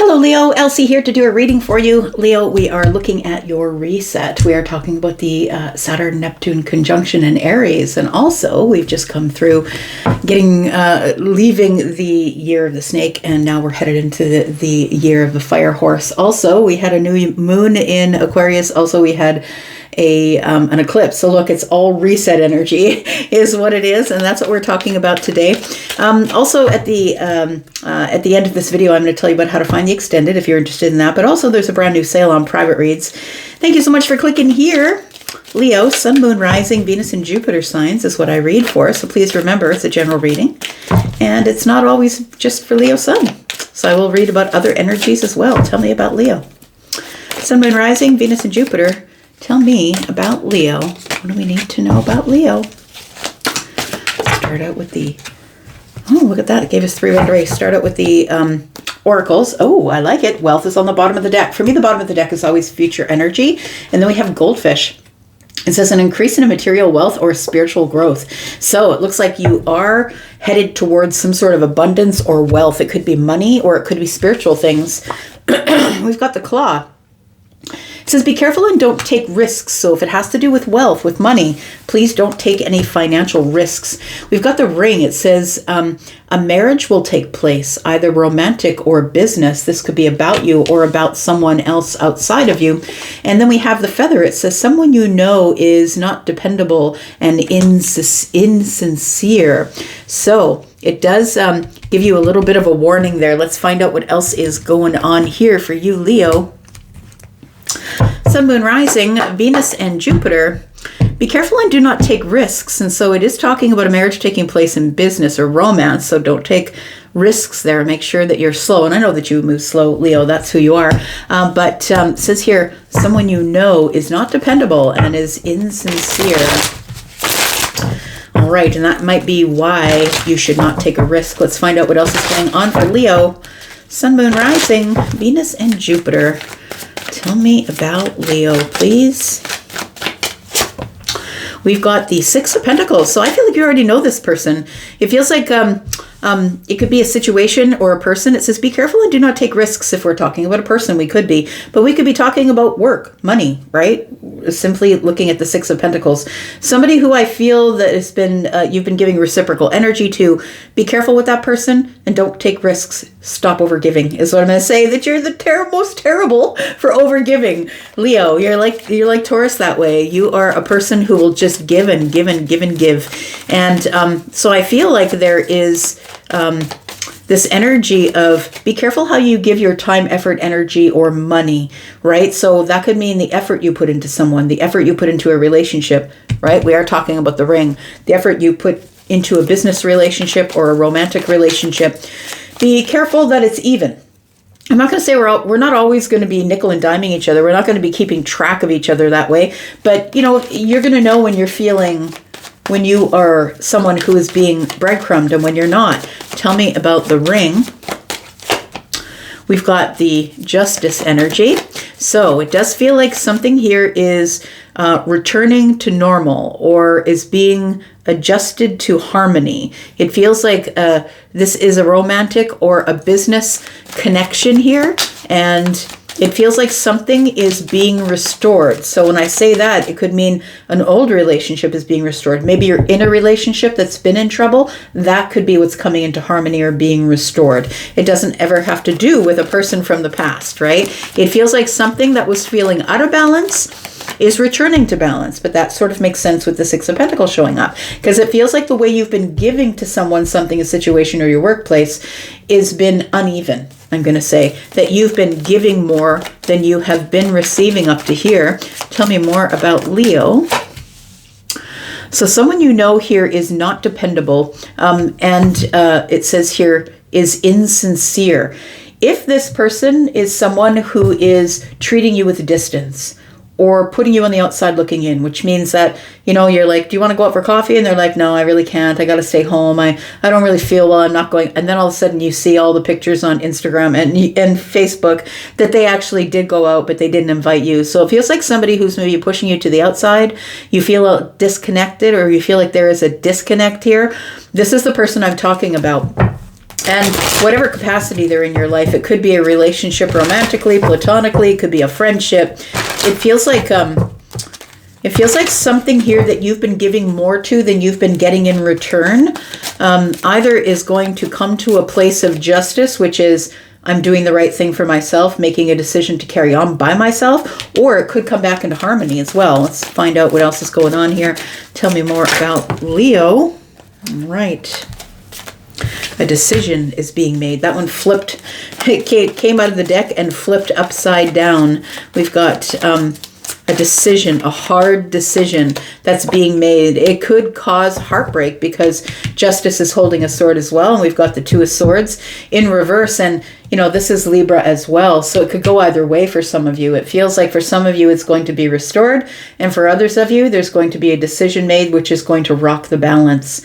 Hello, Leo. Elsie here to do a reading for you. Leo, we are looking at your reset. We are talking about the Saturn-Neptune conjunction in Aries. And also, we've just come through leaving the year of the snake, and now we're headed into the year of the fire horse. Also, we had a new moon in Aquarius. Also, we had an eclipse. So look, it's all reset energy is what it is, and that's what we're talking about today. Also at the end of this video, I'm going to tell you about how to find the extended if you're interested in that. But also there's a brand new sale on private reads. Thank you so much for clicking here. Leo, Sun, Moon, Rising, Venus, and Jupiter signs is what I read for. So please remember, it's a general reading, and it's not always just for Leo Sun. So I will read about other energies as well. Tell me about Leo. Sun, Moon, Rising, Venus, and Jupiter. Tell me about Leo. What do we need to know about Leo? Start out with the... Oh, look at that. It gave us 3-1 race. Start out with the oracles. Oh, I like it. Wealth is on the bottom of the deck. For me, the bottom of the deck is always future energy. And then we have goldfish. It says an increase in material wealth or spiritual growth. So it looks like you are headed towards some sort of abundance or wealth. It could be money or it could be spiritual things. We've got the claw. It says, be careful and don't take risks. So if it has to do with wealth, with money, please don't take any financial risks. We've got the ring. It says a marriage will take place, either romantic or business. This could be about you or about someone else outside of you. And then we have the feather. It says someone you know is not dependable and insincere. So it does give you a little bit of a warning there. Let's find out what else is going on here for you, Leo. Sun, Moon, Rising, Venus, and Jupiter. Be careful and do not take risks. And so it is talking about a marriage taking place in business or romance. So don't take risks there. Make sure that you're slow. And I know that you move slow, Leo. That's who you are. But it says here, someone you know is not dependable and is insincere. All right. And that might be why you should not take a risk. Let's find out what else is going on for Leo. Sun, Moon, Rising, Venus, and Jupiter. Tell me about Leo, please. We've got the Six of Pentacles. So I feel like you already know this person. It feels like it could be a situation or a person. It says, be careful and do not take risks. If we're talking about a person, we could be. But we could be talking about work, money, right? Simply looking at the Six of Pentacles. Somebody who I feel that has been, you've been giving reciprocal energy to. Be careful with that person and don't take risks. Stop overgiving is what I'm going to say. That you're the most terrible for overgiving. Leo, you're like Taurus that way. You are a person who will just give and give and give and give. And so I feel like there is this energy of be careful how you give your time, effort, energy, or money, right? So that could mean the effort you put into someone, the effort you put into a relationship, right? We are talking about the ring. The effort you put into a business relationship or a romantic relationship. Be careful that it's even. I'm not going to say we're not always going to be nickel and diming each other. We're not going to be keeping track of each other that way. But, you know, you're going to know when you're feeling, when you are someone who is being breadcrumbed and when you're not. Tell me about the ring. We've got the Justice energy. So it does feel like something here is returning to normal or is being adjusted to harmony. It feels like this is a romantic or a business connection here, and it feels like something is being restored. So when I say that, it could mean an old relationship is being restored. Maybe you're in a relationship that's been in trouble. That could be what's coming into harmony or being restored. It doesn't ever have to do with a person from the past, right? It feels like something that was feeling out of balance is returning to balance. But that sort of makes sense with the Six of Pentacles showing up, because it feels like the way you've been giving to someone something, a situation or your workplace, has been uneven. I'm going to say that you've been giving more than you have been receiving up to here. Tell me more about Leo. So someone you know here is not dependable, and it says here is insincere. If this person is someone who is treating you with distance, or putting you on the outside looking in, which means that, you know, you're like, do you want to go out for coffee? And they're like, no, I really can't. I got to stay home. I don't really feel well. I'm not going. And then all of a sudden you see all the pictures on Instagram and Facebook that they actually did go out, but they didn't invite you. So it feels like somebody who's maybe pushing you to the outside. You feel disconnected, or you feel like there is a disconnect here. This is the person I'm talking about. And whatever capacity they're in your life, it could be a relationship romantically, platonically, it could be a friendship. It feels like something here that you've been giving more to than you've been getting in return, either is going to come to a place of justice, which is I'm doing the right thing for myself, making a decision to carry on by myself, or it could come back into harmony as well. Let's find out what else is going on here. Tell me more about Leo. All right. A decision is being made. That one flipped. It came out of the deck and flipped upside down. We've got a decision, a hard decision that's being made. It could cause heartbreak because justice is holding a sword as well. And we've got the Two of Swords in reverse. And, this is Libra as well. So it could go either way for some of you. It feels like for some of you, it's going to be restored. And for others of you, there's going to be a decision made, which is going to rock the balance.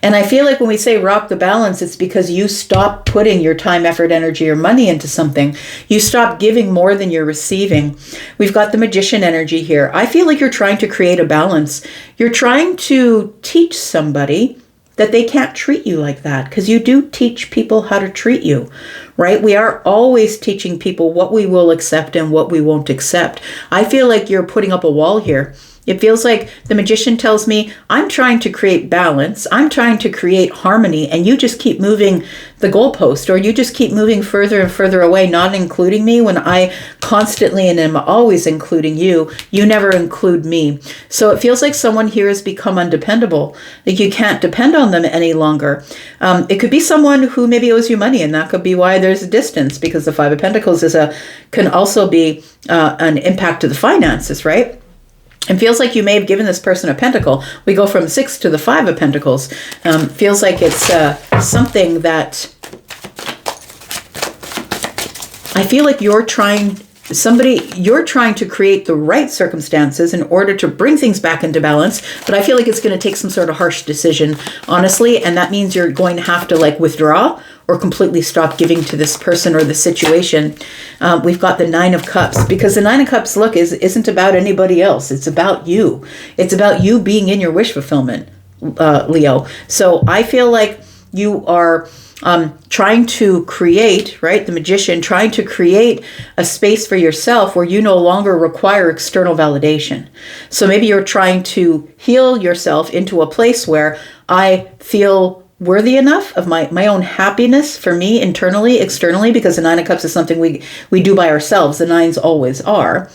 And I feel like when we say rock the balance, it's because you stop putting your time, effort, energy, or money into something. You stop giving more than you're receiving. We've got the Magician energy here. I feel like you're trying to create a balance. You're trying to teach somebody that they can't treat you like that, because you do teach people how to treat you, right? We are always teaching people what we will accept and what we won't accept. I feel like you're putting up a wall here. It feels like the Magician tells me, I'm trying to create balance. I'm trying to create harmony. And you just keep moving the goalpost, or you just keep moving further and further away, not including me when I constantly and am always including you. You never include me. So it feels like someone here has become undependable. Like you can't depend on them any longer. It could be someone who maybe owes you money, and that could be why there's a distance, because the Five of Pentacles can also be an impact to the finances, right? It feels like you may have given this person a pentacle. We go from 6 to the 5 of Pentacles. Feels like it's something that I feel like you're trying to create the right circumstances in order to bring things back into balance. But I feel like it's going to take some sort of harsh decision, honestly. And that means you're going to have to withdraw or completely stop giving to this person or the situation. We've got the Nine of Cups, because the Nine of Cups, look, isn't about anybody else. It's about you. It's about you being in your wish fulfillment, Leo. So I feel like you are trying to create, right, the Magician, trying to create a space for yourself where you no longer require external validation. So maybe you're trying to heal yourself into a place where I feel worthy enough of my own happiness for me internally, externally, because the Nine of Cups is something we do by ourselves. The nines always are.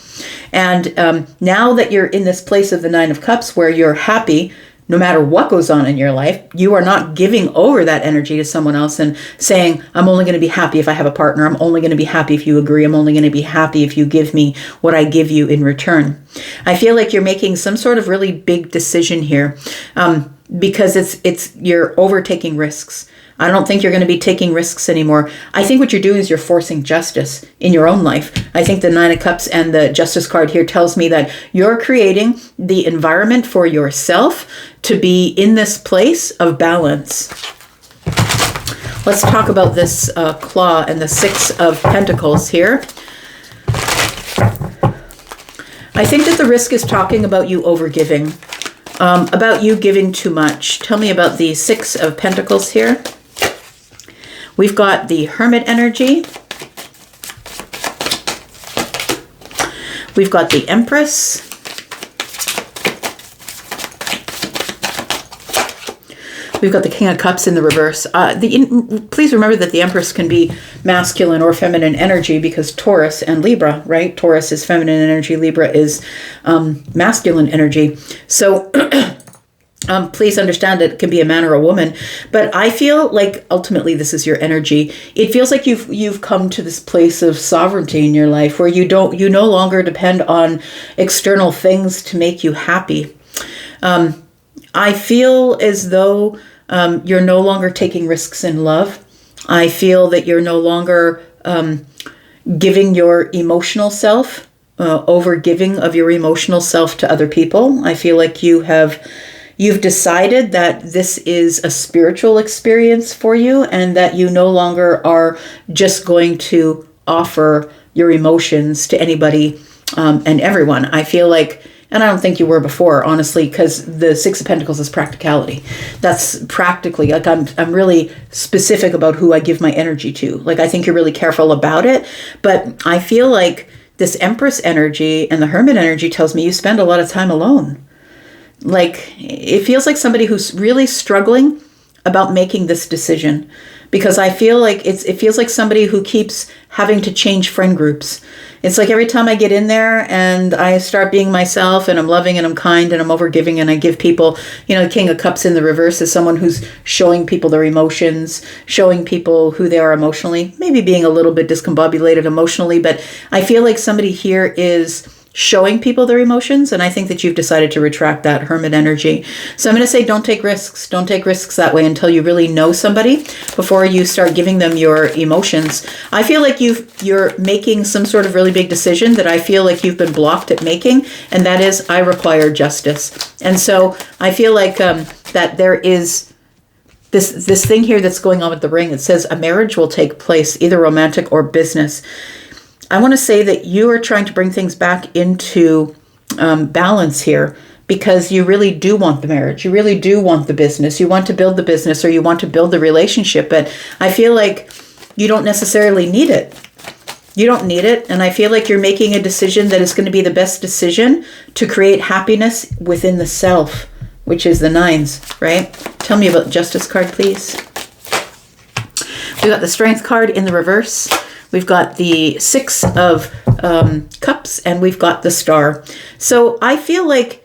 And now that you're in this place of the Nine of Cups where you're happy, no matter what goes on in your life, you are not giving over that energy to someone else and saying, I'm only going to be happy if I have a partner. I'm only going to be happy if you agree. I'm only going to be happy if you give me what I give you in return. I feel like you're making some sort of really big decision here, because you're overtaking risks. I don't think you're going to be taking risks anymore. I think what you're doing is you're forcing justice in your own life. I think the Nine of Cups and the Justice card here tells me that you're creating the environment for yourself to be in this place of balance. Let's talk about this claw and the Six of Pentacles here. I think that the risk is talking about you overgiving, about you giving too much. Tell me about the Six of Pentacles here. We've got the Hermit energy. We've got the Empress. We've got the King of Cups in the reverse. Please remember that the Empress can be masculine or feminine energy, because Taurus and Libra, right? Taurus is feminine energy. Libra is masculine energy. So please understand that it can be a man or a woman. But I feel like ultimately this is your energy. It feels like you've come to this place of sovereignty in your life where you no longer depend on external things to make you happy. I feel as though you're no longer taking risks in love. I feel that you're no longer giving your emotional self, over giving of your emotional self to other people. I feel like you've decided that this is a spiritual experience for you, and that you no longer are just going to offer your emotions to anybody and everyone. I feel like And I don't think you were before, honestly, because the Six of Pentacles is practicality. That's practically, like, I'm really specific about who I give my energy to. Like, I think you're really careful about it. But I feel like this Empress energy and the Hermit energy tells me you spend a lot of time alone. Like, it feels like somebody who's really struggling about making this decision, because I feel like it feels like somebody who keeps having to change friend groups. It's like every time I get in there and I start being myself and I'm loving and I'm kind and I'm overgiving and I give people, the King of Cups in the reverse is someone who's showing people their emotions, showing people who they are emotionally, maybe being a little bit discombobulated emotionally, but I feel like somebody here is showing people their emotions, and I think that you've decided to retract that Hermit energy. So I'm going to say don't take risks. Don't take risks that way until you really know somebody before you start giving them your emotions. I feel like you're making some sort of really big decision that I feel like you've been blocked at making, and that is, I require justice. And so I feel like that there is this thing here that's going on with the ring. It says a marriage will take place, either romantic or business. I want to say that you are trying to bring things back into balance here, because you really do want the marriage. You really do want the business. You want to build the business, or you want to build the relationship. But I feel like you don't necessarily need it. You don't need it. And I feel like you're making a decision that is going to be the best decision to create happiness within the self, which is the nines, right? Tell me about the Justice card, please. We got the Strength card in the reverse. We've got the Six of Cups, and we've got the Star. So I feel like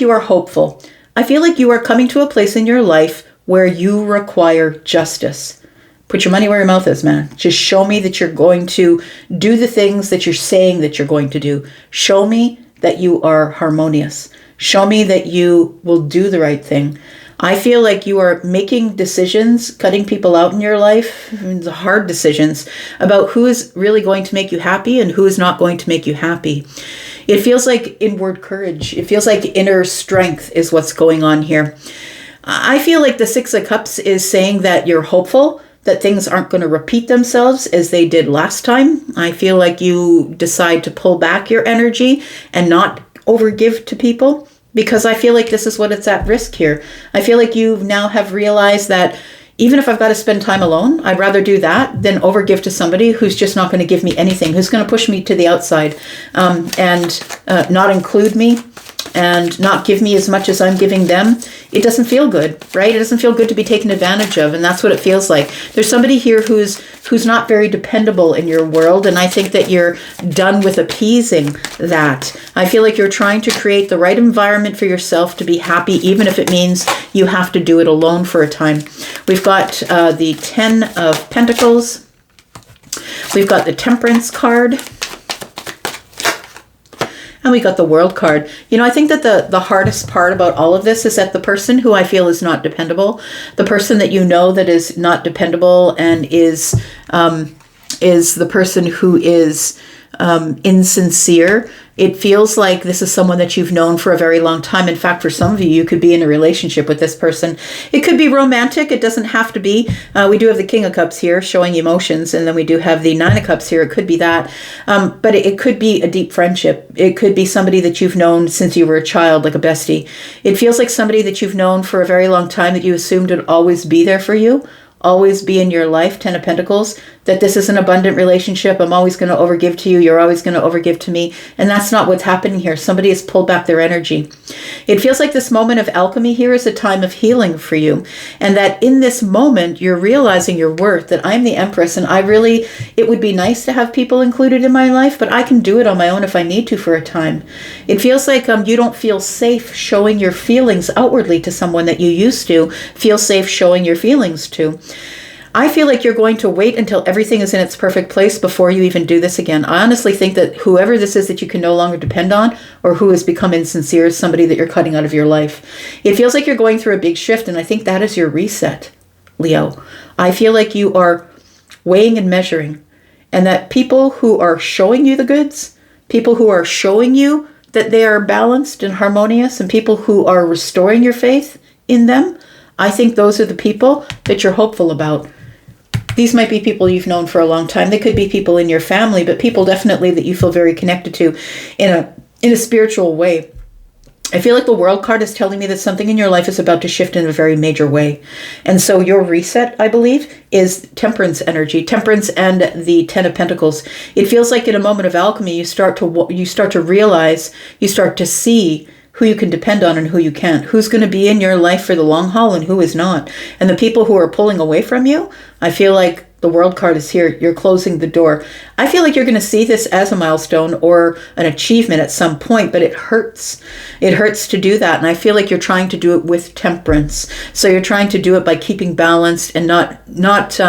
you are hopeful. I feel like you are coming to a place in your life where you require justice. Put your money where your mouth is, man. Just show me that you're going to do the things that you're saying that you're going to do. Show me that you are harmonious. Show me that you will do the right thing. I feel like you are making decisions, cutting people out in your life, the hard decisions about who is really going to make you happy and who is not going to make you happy. It feels like inward courage. It feels like inner strength is what's going on here. I feel like the Six of Cups is saying that you're hopeful, that things aren't going to repeat themselves as they did last time. I feel like you decide to pull back your energy and not overgive to people, because I feel like this is what it's at risk here. I feel like you now have realized that even if I've got to spend time alone, I'd rather do that than overgive to somebody who's just not going to give me anything, who's going to push me to the outside and not include me and not give me as much as I'm giving them. It doesn't feel good, right? It doesn't feel good to be taken advantage of, and that's what it feels like. There's somebody here who's not very dependable in your world, and I think that you're done with appeasing that. I feel like you're trying to create the right environment for yourself to be happy, even if it means you have to do it alone for a time. We've got the Ten of Pentacles. We've got the Temperance card. And we got the World card. I think that the hardest part about all of this is that the person who I feel is not dependable, the person that you know that is not dependable and is the person who is insincere. It feels like this is someone that you've known for a very long time. In fact, for some of you, you could be in a relationship with this person. It could be romantic. It doesn't have to be. We do have the King of Cups here showing emotions, and then we do have the Nine of Cups here. It could be that. But it could be a deep friendship. It could be somebody that you've known since you were a child, like a bestie. It feels like somebody that you've known for a very long time that you assumed would always be there for you, always be in your life, Ten of Pentacles, that this is an abundant relationship. I'm always going to overgive to you. You're always going to overgive to me. And that's not what's happening here. Somebody has pulled back their energy. It feels like this moment of alchemy here is a time of healing for you. And that in this moment, you're realizing your worth, that I'm the Empress, and it would be nice to have people included in my life, but I can do it on my own if I need to for a time. It feels like you don't feel safe showing your feelings outwardly to someone that you used to feel safe showing your feelings to. I feel like you're going to wait until everything is in its perfect place before you even do this again. I honestly think that whoever this is that you can no longer depend on, or who has become insincere, is somebody that you're cutting out of your life. It feels like you're going through a big shift, and I think that is your reset, Leo. I feel like you are weighing and measuring, and that people who are showing you the goods, people who are showing you that they are balanced and harmonious, and people who are restoring your faith in them, I think those are the people that you're hopeful about. These might be people you've known for a long time. They could be people in your family, but people definitely that you feel very connected to in a spiritual way. I feel like the World card is telling me that something in your life is about to shift in a very major way. And so your reset, I believe, is temperance energy, temperance and the Ten of Pentacles. It feels like in a moment of alchemy, you start to realize, you start to see who you can depend on and who you can't, who's going to be in your life for the long haul and who is not. And the people who are pulling away from you, I feel like the World card is here. You're closing the door. I feel like you're going to see this as a milestone or an achievement at some point, but it hurts. It hurts to do that. And I feel like you're trying to do it with temperance. So you're trying to do it by keeping balanced and not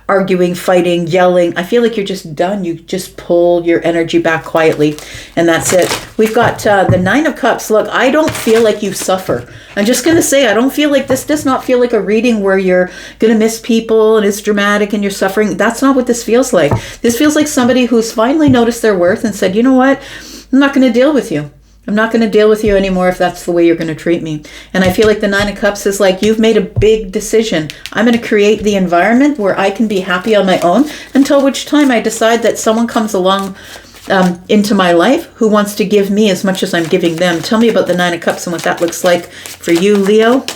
arguing, fighting, yelling. I feel like you're just done. You just pull your energy back quietly, and that's it. We've got the Nine of Cups. Look, I don't feel like you suffer. I'm just going to say, I don't feel like this does not feel like a reading where you're going to miss people and it's dramatic and you're suffering. That's not what this feels like. This feels like somebody who's finally noticed their worth and said, you know what? I'm not going to deal with you. I'm not going to deal with you anymore if that's the way you're going to treat me. And I feel like the Nine of Cups is like, you've made a big decision. I'm going to create the environment where I can be happy on my own until which time I decide that someone comes along into my life who wants to give me as much as I'm giving them. Tell me about the Nine of Cups and what that looks like for you, Leo.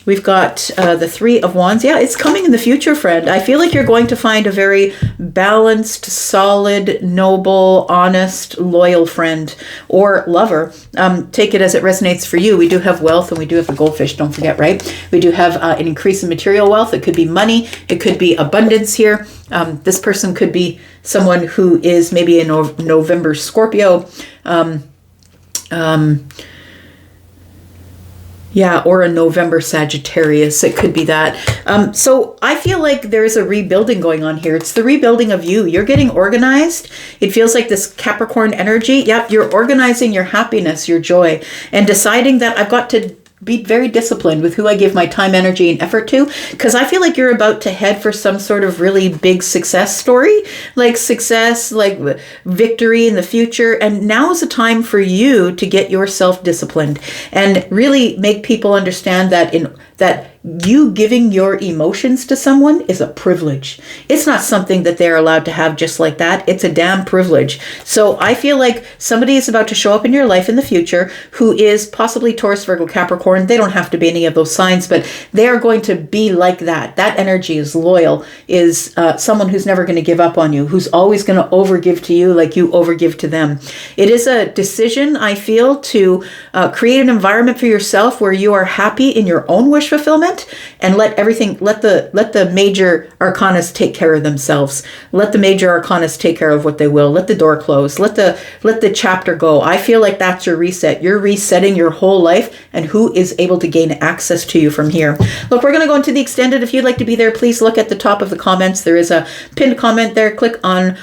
We've got the Three of Wands. Yeah, it's coming in the future, friend. I feel like you're going to find a very balanced, solid, noble, honest, loyal friend or lover. Take it as it resonates for you. We do have wealth and we do have the goldfish, don't forget, right? We do have an increase in material wealth. It could be money. It could be abundance here. This person could be someone who is maybe a November Scorpio. Yeah, or a November Sagittarius. It could be that. So I feel like there's a rebuilding going on here. It's the rebuilding of you. You're getting organized. It feels like this Capricorn energy. Yep, you're organizing your happiness, your joy, and deciding that I've got to be very disciplined with who I give my time, energy, and effort to, because I feel like you're about to head for some sort of really big success story, like success, like victory in the future. And now is a time for you to get yourself disciplined and really make people understand that that you giving your emotions to someone is a privilege. It's not something that they're allowed to have just like that. It's a damn privilege. So I feel like somebody is about to show up in your life in the future who is possibly Taurus, Virgo, Capricorn. They don't have to be any of those signs, but they are going to be like that. That energy is loyal, is someone who's never going to give up on you, who's always going to overgive to you like you overgive to them. It is a decision, I feel, to create an environment for yourself where you are happy in your own wish fulfillment, and let the major arcanas take care of themselves. Let the major arcanas take care of what they will. Let the door close. Let the chapter go. I feel like that's your reset. You're resetting your whole life and who is able to gain access to you from here. Look, we're going to go into the extended. If you'd like to be there, please look at the top of the comments. There is a pinned comment there. Click on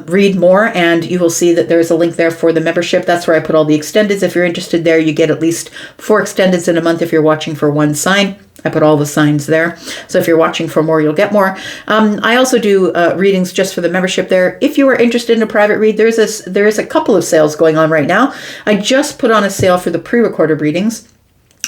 read more and you will see that there's a link there for the membership. That's where I put all the extendeds. If you're interested there, you get at least 4 extendeds in a month if you're watching for one sign. I put all the signs there. So if you're watching for more, you'll get more. I also do readings just for the membership there. If you are interested in a private read, there is a couple of sales going on right now. I just put on a sale for the pre-recorded readings,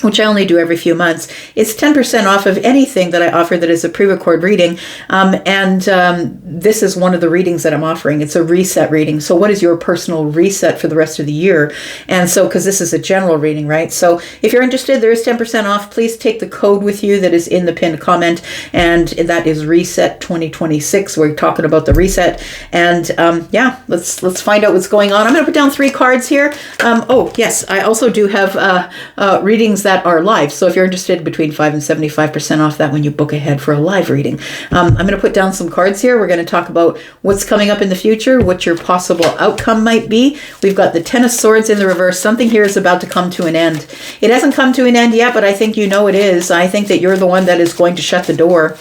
which I only do every few months. It's 10% off of anything that I offer that is a pre-record reading. This is one of the readings that I'm offering. It's a reset reading. So what is your personal reset for the rest of the year? And so, because this is a general reading, right? So if you're interested, there is 10% off. Please take the code with you that is in the pinned comment. And that is Reset 2026. We're talking about the reset. And yeah, let's find out what's going on. I'm going to put down 3 cards here. Oh, yes, I also do have readings that are live. So if you're interested, between 5 and 75% off that when you book ahead for a live reading. I'm going to put down some cards here. We're going to talk about what's coming up in the future, what your possible outcome might be. We've got the Ten of Swords in the reverse. Something here is about to come to an end. It hasn't come to an end yet, but I think you know it is. I think that you're the one that is going to shut the door.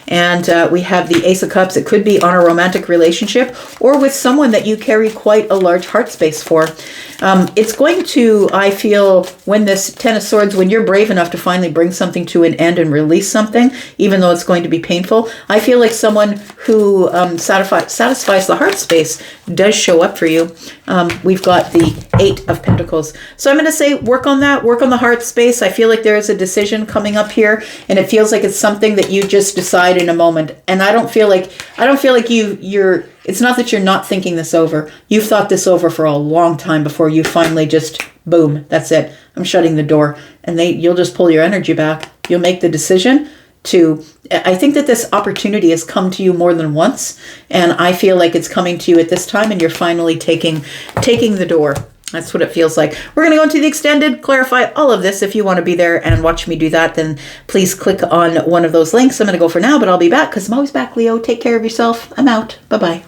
And we have the Ace of Cups. It could be on a romantic relationship or with someone that you carry quite a large heart space for. It's going to, I feel, when this Ten of Swords, when you're brave enough to finally bring something to an end and release something, even though it's going to be painful, I feel like someone who satisfies the heart space does show up for you. We've got the Eight of Pentacles. So I'm going to say work on that, work on the heart space. I feel like there is a decision coming up here, and it feels like it's something that you just decide in a moment. And I don't feel like you're it's not that you're not thinking this over. You've thought this over for a long time before you finally just Boom, that's it. I'm shutting the door. And you'll just pull your energy back. You'll make the decision to, I think that this opportunity has come to you more than once. And I feel like it's coming to you at this time, and you're finally taking the door. That's what it feels like. We're going to go into the extended, clarify all of this. If you want to be there and watch me do that, then please click on one of those links. I'm going to go for now, but I'll be back because I'm always back, Leo. Take care of yourself. I'm out. Bye-bye.